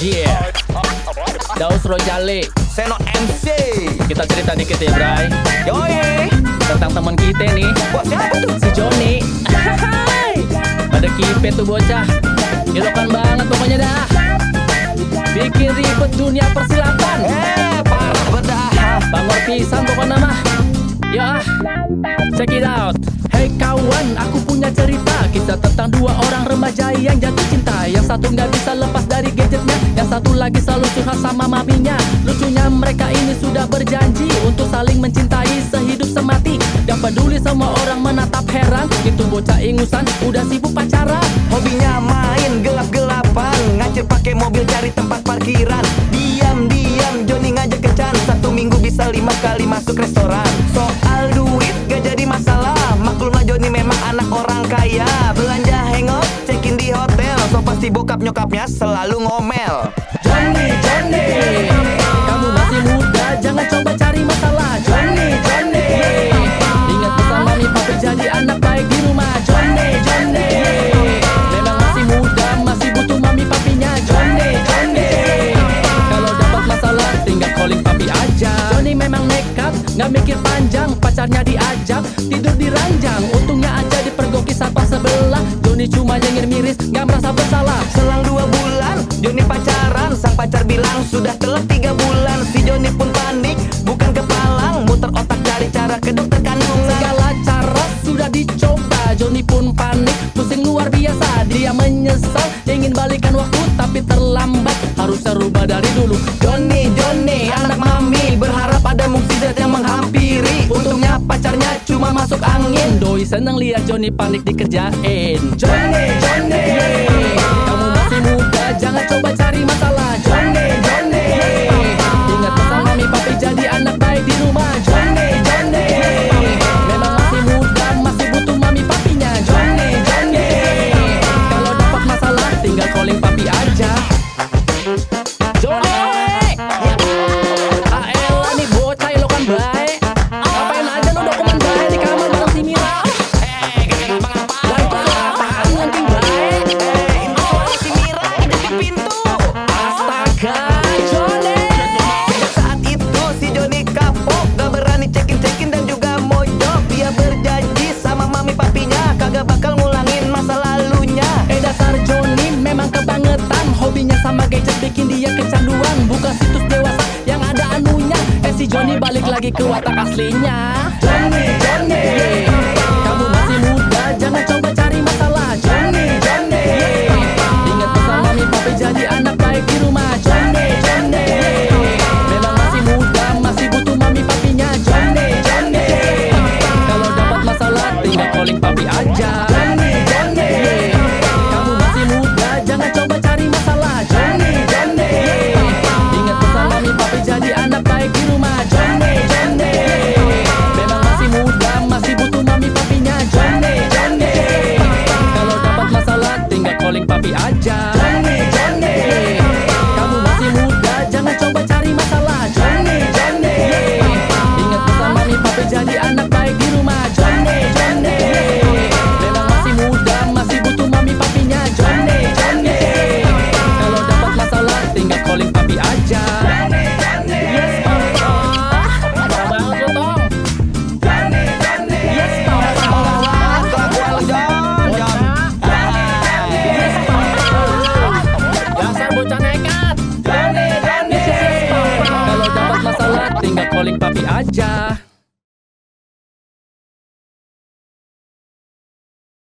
Yeah, Daus Rojali, Seno MC. kita cerita dikit ya Bray, Yoi. tentang teman kita nih, Buat siapa tuh? si Joni. Pada kipe tuh bocah, gilokan banget pokoknya dah. Bikin ribet dunia persilatan, Parah bedah. bangor pisan pokoknya mah. Ya, check it out. Hey kawan, aku punya cerita, kisah tentang dua orang remaja yang jatuh cinta. Yang satu nggak bisa lepas dari gadgetnya, yang satu lagi selalu curhat sama maminya. Lucunya mereka ini sudah berjanji untuk saling mencintai sehidup semati. Dan peduli semua orang menatap heran, itu bocah ingusan udah sibuk pacaran. Hobinya main gelap-gelapan, ngacir pakai mobil cari tempat parkiran. Diam-diam Joni ngajak kencan, satu minggu bisa 5 kali masuk restoran. Soal duit gak jadi masalah, maklumlah Joni memang anak orang kaya. Belanja hangout, check-in di hotel, so pasti bokap nyokapnya selalu ngomel. Joni, Joni, kamu masih muda, jangan coba cari masalah. Joni, Joni, ingat pesan mami papi jadi anak baik di rumah. Joni, Joni, memang masih muda, masih butuh mami papinya. Joni, Joni, kalau dapat masalah tinggal calling papi aja. Joni memang nekat, nggak mikir panjang, pacarnya diajak tidur di ranjang. Untungnya aja dipergoki satpam sebelah. Joni cuma nyengir miris, nggak merasa bersalah. Selang 2 bulan, Joni pacaran. Sang pacar bilang sudah telat 3 bulan. Si Joni pun panik, bukan kepalang, muter otak cari cara ke dokter kandungan. Segala cara sudah dicoba, Joni pun panik, pusing luar biasa. Dia menyesal, ingin balikan waktu tapi terlambat, harusnya rubah dari dulu. Joni, Joni, anak mami, berharap ada mukjizat yang menghampiri. Untungnya pacarnya cuma masuk angin. Doi seneng lihat Joni panik dikerjain. Joni, Joni, kamu masih muda, jangan coba cari masalah. Joni, Joni, ingat pesan mami papi jadi anak baik di rumah. Joni, Joni, memang masih muda, masih butuh mami papinya. Joni, Joni, kalau dapat masalah tinggal calling papi aja. Joni, aelah nih bocah ilokan baik. Ngapain aja lu dokumen baik di kamar bareng si Mira? Lah itu suara apaan nganting baik? Itu suara si Mira di pintu. Astaga, Joni. Sejak saat itu si Joni kapok, gak berani cekin-cekin dan juga mojok. Dia berjanji sama mami papinya, kagak bakal ngulangin masa lalunya. Dasar Joni memang kebangetan, hobinya sama gadget bikin dia kecanduan. Buka situs dewasa yang ada anunya. Si Joni balik lagi ke watak aslinya. Joni, Joni, kamu masih muda, jangan coba cari masalah. Joni, Joni, ingat pesan mami papi jadi anak baik di rumah. Joni, Joni, memang masih muda, masih butuh mami papinya. Joni, Joni, kalau dapat masalah tinggal calling papi aja. Joni, Joni, kamu masih muda, jangan coba cari masalah. Joni, Joni, ingat pesan mami papi jadi anak baik di rumah. Joni, Joni, memang masih muda, masih butuh mami papinya. Joni, Joni, kalau dapat masalah tinggal calling papi aja. Joni, Joni, kamu masih muda, jangan coba cari masalah. Joni, Joni, ingat pesan mami papi jadi anak baik di rumah. Joni, Joni, memang masih muda, masih butuh mami papinya. Joni, Joni, kalau dapat masalah tinggal calling papi aja. Yes, papa. Parah banget lu, Tong. Yes, papa. Kelakuan lu, Jon. Yes, papa. Dasar bocah nekat. Yes, papa. Kalau dapat masalah tinggal calling papi aja.